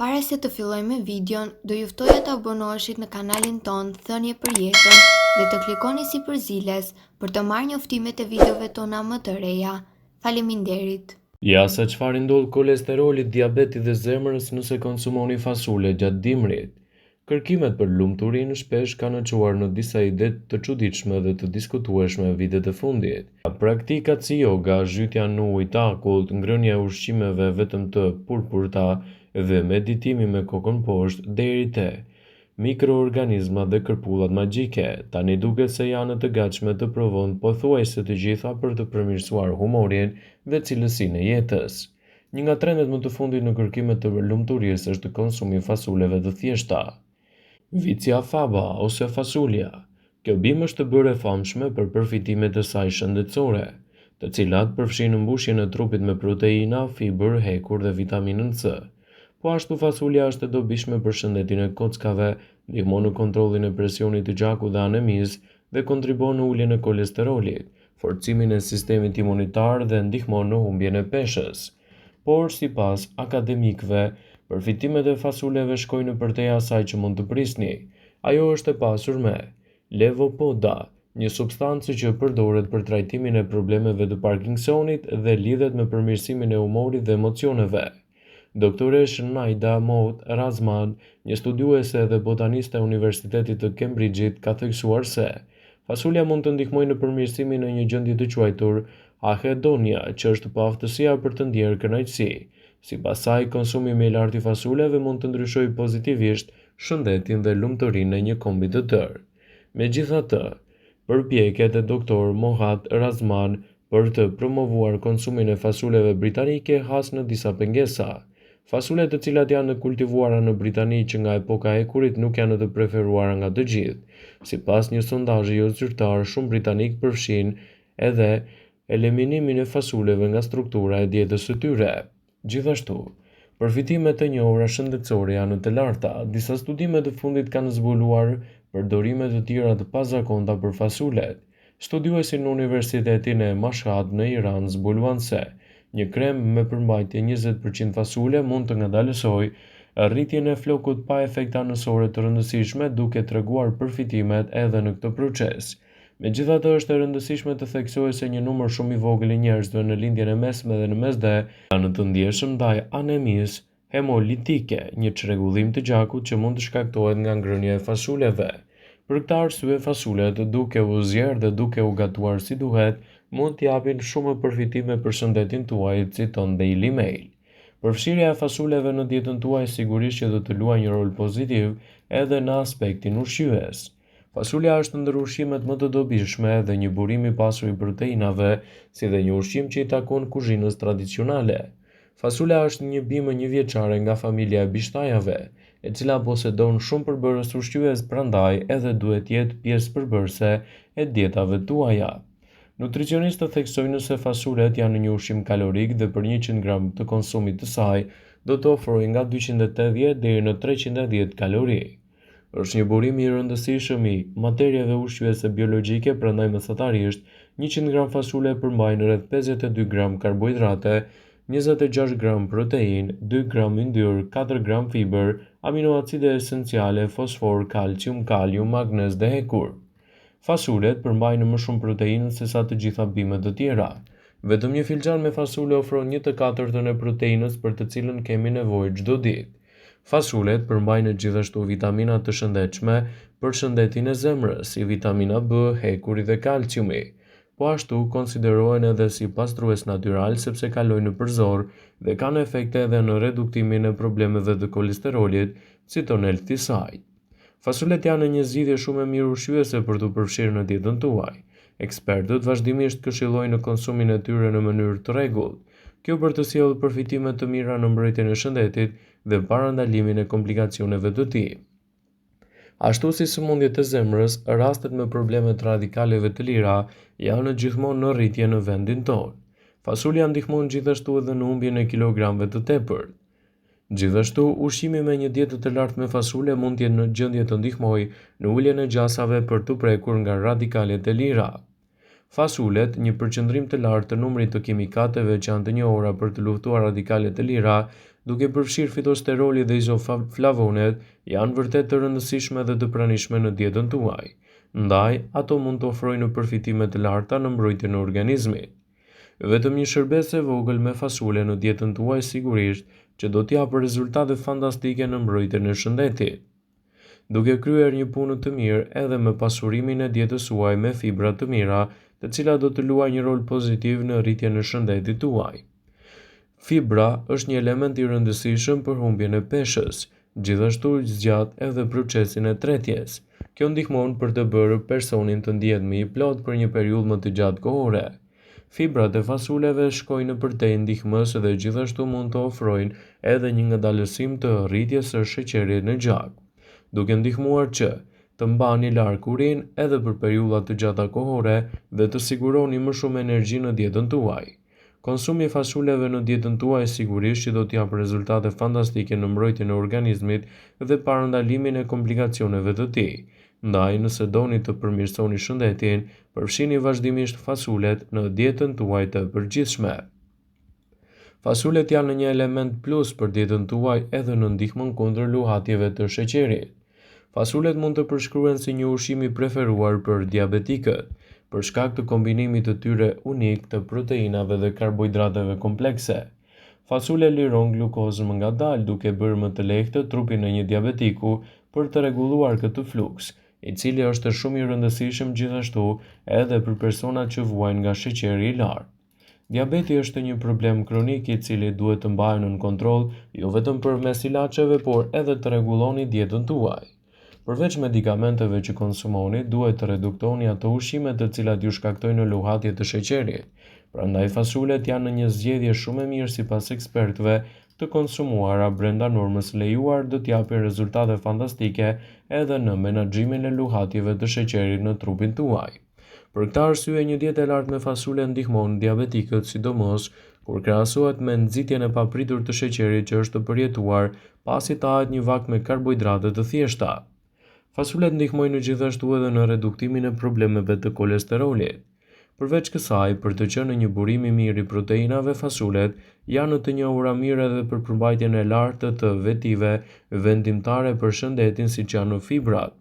Para se të fillojmë me videon, do ju ftoja të abonoheshit në kanalin ton Thënie për Jetën dhe të klikoni si përziles për të marrë njoftimet e videove tona më të reja. Faleminderit. Ja se çfarë ndodh kolesterolit, diabetit dhe zemrës nëse konsumoni fasule gjatë dimrit. Kërkimet për lumturinë shpesh kanë çuar në disa ide të çuditshme dhe të diskutueshme vitet e fundit. Praktikat si yoga, zhytja në ujë të akullt, ngrënia e ushqimeve vetëm të purpurta dhe meditimi me kokën poshtë deri te mikroorganizmat dhe kërpullat magjike, tani duket se janë të gatshme të provojnë pothuajse të gjitha për të përmirësuar humorin dhe cilësinë e jetës. Një nga trendet më të fundit në kërkimet të lumturisë është konsumi i fasuleve të thjeshta. Vicia faba ose fasulia. Kjo bimë është bërë e famshme për përfitimet e saj shëndetësore, të cilat përfshin mbushjen e trupit me proteina, fibër, hekur dhe vitaminën C. Po ashtu fasulia është e dobishme për shëndetin e kockave, ndihmon në kontrollin e presionit të gjakut dhe anemisë dhe kontribon në uljen e kolesterolit, forcimin e sistemit imunitar dhe ndihmon në humbjen e peshës. Por sipas akademikëve, përfitimet e fasuleve shkojnë përtej asaj që mund të prisni. Ajo është e pasur me levopoda, një substancë që përdoret për trajtimin e problemeve të Parkinsonit dhe lidhet me përmirësimin e humorit dhe emocioneve. Doktoresh Naida Mout Razman, një studiuese dhe botaniste e Universitetit të Cambridge-it, ka theksuar se fasulja mund të ndihmojë në përmirësimin e një gjendje të quajtur ahedonia, që është paaftësia për të ndjerë kënaqësi. Sipas saj, konsumimi i lartë i fasuleve mund të ndryshojë pozitivisht shëndetin dhe lumturinë e një kombi të tërë. Megjithatë, përpjekjet e Dr. Mohat Razman për të promovuar konsumin e fasuleve britanike has në disa pengesa. Fasulet të cilat janë kultivuara në Britani që nga epoka e hekurit nuk janë të preferuara nga të gjithë. Sipas një sondazhi jo zyrtar, shumë britanik përfshin edhe eliminimin e fasuleve nga struktura e dietës së tyre. Gjithashtu, përfitimet e njohura shëndetësore janë të larta. Disa studime të fundit kanë zbuluar përdorime të tjera të pazakonta për fasulet. Studiuesi në Universitetin e Mashhad në Iran zbuluan se një krem me përmbajtje 20% fasule mund të ngadalësojë rritjen e flokut pa efekte anësore të rëndësishme, duke treguar përfitimet edhe në këtë proces. Megjithatë, është e rëndësishme të theksohet se një numër shumë i vogël i njerëzve në lindjen e mesme dhe në mesdhe janë të ndjeshëm ndaj anemisë hemolitike, një çrregullim të gjakut që mund të shkaktohet nga ngrënia e fasuleve. Për këtë arsye, fasulet, duke u zgjerrë dhe duke u gatuar si duhet, mund të japin shumë përfitime për shëndetin tuaj, citon Daily Mail. Përfshirja e fasuleve në dietën tuaj sigurisht që do të luajë një rol pozitiv edhe në aspektin ushqyes. Fasulja është ndër ushqimet më të dobishme dhe një burim i pasur i proteinave, si dhe një ushqim që i takon kuzhinës tradicionale. Fasulja është një bimë njëvjeçare nga familja e bishtajave, e cila posedon shumë përbërës ushqyes, prandaj edhe duhet jetë pjesë përbërëse e dietave tuaja. Nutricionistët theksojnë se fasulet janë një ushqim kalorik dhe për 100 gram të konsumit të saj do të ofrojë nga 280 deri në 310 kalori. Është një burim i rëndësishëm i materieve ushqyese biologjike, prandaj mesatarisht 100 gram fasule përmbajnë rreth 52 gram karbohidrate, 26 gram protein, 2 gram yndyrë, 4 gram fiber, aminoacide esenciale, fosfor, kalcium, kalium, magnez dhe hekur. Fasulet përmbajnë më shumë proteinë se sa të gjitha bimët të tjera. Vetëm një filxhan me fasule ofron 1/4 e proteinës për të cilën kemi nevojë çdo ditë. Fasulet përmbajnë gjithashtu vitamina të shëndetshme për shëndetin e zemrës, si vitamina B, hekuri dhe kalciumi. Po ashtu konsiderohen edhe si pastrues natyral sepse kalojnë në përzor dhe kanë efekte edhe në reduktimin e problemeve të kolesterolit, citon Healthy Site. Fasulet janë një zgjidhje shumë e mirë ushqyese për të përfshirë në dietën tuaj. Ekspertët vazhdimisht këshillojnë në konsumin e tyre në mënyrë të rregullt. Kjo për të sjellë përfitime të mira në mbrojtjen e shëndetit dhe parandalimin e komplikacioneve të tij. Ashtu si sëmundjet e zemrës, rastet me probleme të radikaleve të lira janë gjithmonë në rritje në vendin tonë. Fasulja ndihmon gjithashtu edhe në humbjen e kilogramëve të tepërt. Gjithashtu, ushqimi me një dietë të lartë me fasule mund të jetë në gjendje të ndihmojë në uljen e gjasave për të prekur nga radikalet e lira. Fasulet, një përqendrim të lartë të numrit të kimikateve që janë të njohura për të luftuar radikalet e lira, duke përfshirë fitosteroli dhe izoflavonet, janë vërtet të rëndësishme dhe të pranishme në dietën tuaj. Ndaj, ato mund të ofrojnë përfitime të larta në mbrojtjen e organizmit. Vetëm një shërbes e vogël me fasule në dietën tuaj sigurisht që do t'japë rezultate fantastike në mbrojtjen e shëndetit. Duke kryer një punë të mirë edhe me pasurimin e dietës suaj me fibra të mira, të cilat do të luajë një rol pozitiv në rritjen e shëndetit tuaj. Fibra është një element i rëndësishëm për humbjen e peshës, gjithashtu zgjat edhe procesin e tretjes. Kjo ndihmon për të bërë personin të ndihet më i plot për një periudhë më të gjatë kohore. Fibrat e fasuleve shkojnë nëpërtej ndihmës dhe gjithashtu mund të ofrojnë edhe një ngadalësim të rritjes së sheqerit në gjak, duke ndihmuar që të mbani larg urinë edhe për periudha të gjata kohore dhe të siguroni më shumë energji në dietën tuaj. Konsumi i fasuleve në dietën tuaj sigurisht që do t'japë rezultate fantastike në mbrojtjen e organizmit dhe parandalimin e komplikacioneve të tij. Ndaj, nëse doni të përmirësoni shëndetin, përfshini vazhdimisht fasulet në dietën tuaj të përgjithshme. Fasulet janë një element plus për dietën tuaj edhe në ndihmën kundër luhatjeve të sheqerit. Fasulet mund të përshkruhen si një ushqim i preferuar për diabetikët, për shkak të kombinimit të tyre unik të proteinave dhe karbohidrateve komplekse. Fasule liron glukozën më ngadalë duke bërë më të lehtë trupin e një diabetiku për të rregulluar këtë fluks, i cili është shumë i rëndësishëm gjithashtu edhe për personat që vuajnë nga sheqeri i lartë. Diabeti është një problem kronik i cili duhet të mbahen në kontroll jo vetëm përmes ilaçeve, por edhe të rregulloni dietën tuaj. Përveç medikamenteve që konsumoni, duhet të reduktoni ato ushqime të cilat ju shkaktojnë luhatje të sheqerit. Prandaj fasulet janë një zgjedhje shumë e mirë sipas ekspertëve të konsumuara brenda normës lejuar do t'japin rezultate fantastike edhe në menaxhimin e luhatjeve të sheqerit në trupin tuaj. Për këtë arsye, një dietë e lartë me fasule ndihmon diabetikët, sidomos kur krahasohet me nxitjen e papritur të sheqerit që është të përjetuar pasi tahet një vakt me karbohidrate të thjeshta. Fasulet ndihmojnë gjithashtu edhe në reduktimin e problemeve të kolesterolit. Përveç kësaj, për të qenë një burim i mirë i proteinave, fasulet janë të njohura mirë edhe për përmbajtjen e lartë të vetive vendimtare për shëndetin siç janë fibrat.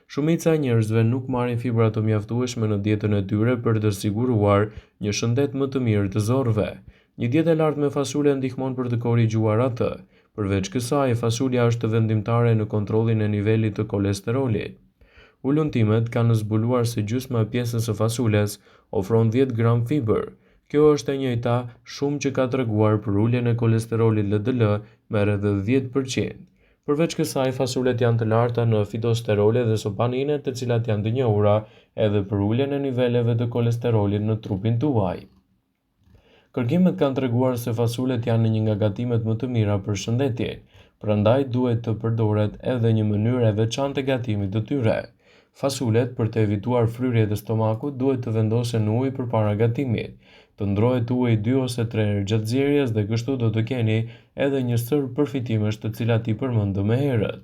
Shumica e njerëzve nuk marrin fibra të mjaftueshme në dietën e tyre për të siguruar një shëndet më të mirë të zorrve. Një dietë e lartë me fasule ndihmon për të korrigjuar atë. Përveç kësaj, fasulja është vendimtare në kontrollin e nivelit të kolesterolit. Ulëntimet kanë zbuluar se gjysma e pjesës së fasules ofron 10 gram fibër. Kjo është e njëjta shumë që ka treguar për uljen e kolesterolit LDL me rreth 10%. Përveç kësaj, fasulet janë të larta në fitosterole dhe sopanine, të cilat janë të njohura edhe për uljen e niveleve të kolesterolit në trupin tuaj. Kërkimet kanë treguar se fasulet janë një nga gatimet më të mira për shëndetin, prandaj duhet të përdoret edhe një mënyrë e veçantë e gatimit të tyre. Fasulet, për të evituar fryrjet e stomakut, duhet të vendosen në ujë përpara gatimit, të ndrohet uji 2 ose 3 herë gjatë zgjerrjes dhe kështu do të keni edhe një sër përfitimesh të cilat i përmendëm më herët.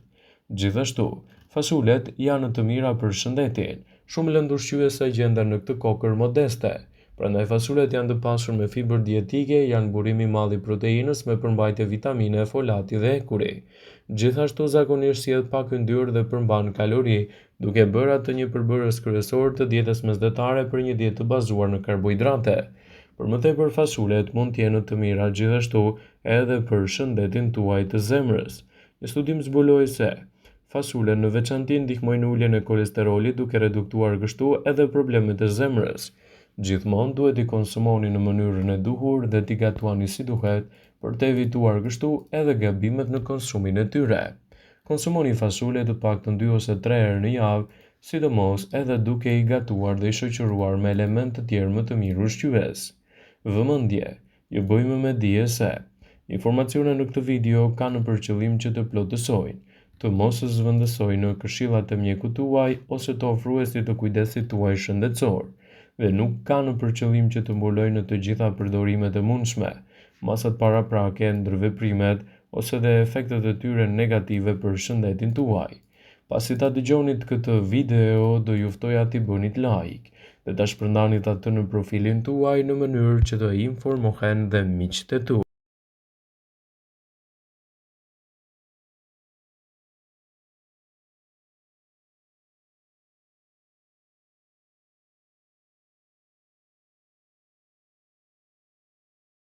Gjithashtu, fasulet janë të mira për shëndetin. Shumë lëndushqyese gjenden në këtë kokër modeste. Prandaj fasulet janë të pasur me fibër dietike, janë burim i madh i proteinës me përmbajtje vitamine, folati dhe ekuri. Gjithashtu zakonisht sjell pak yndyrë dhe përmban kalori, duke bërë atë një përbërës kryesor të dietës mesdhetare për një dietë të bazuar në karbohidrate. Për më tepër, fasulet mund të jenë të mira gjithashtu edhe për shëndetin tuaj të zemrës. Një studim zbuloi se fasulet në veçantë ndihmojnë uljen e kolesterolit duke reduktuar kështu edhe problemet e zemrës. Gjithmonë duhet i konsumoni në mënyrën e duhur dhe t'i gatuani si duhet për të evituar kështu edhe gabimet në konsumin e tyre. Konsumoni fasule të paktën 2 ose 3 herë në javë, sidomos edhe duke i gatuar dhe i shoqëruar me elementë të tjerë më të mirë ushqyes. Vëmendje, ju bëjmë me dije se informacionet në këtë video kanë për qëllim që të plotësojnë, të mos zëvendësojnë në këshillat e mjekut tuaj ose të ofruesit të kujdesit tuaj shëndetësor, dhe nuk kanë për qëllim që të mbulojnë në të gjitha përdorimet e mundshme, masat paraprake, ndërveprimet ose dhe efektet e tyre negative për shëndetin tuaj. Pasi ta dëgjonit këtë video, do ju ftoja t'i bënit like dhe ta shpërndanit atë në profilin tuaj në mënyrë që të informohen dhe miqtë e tuaj.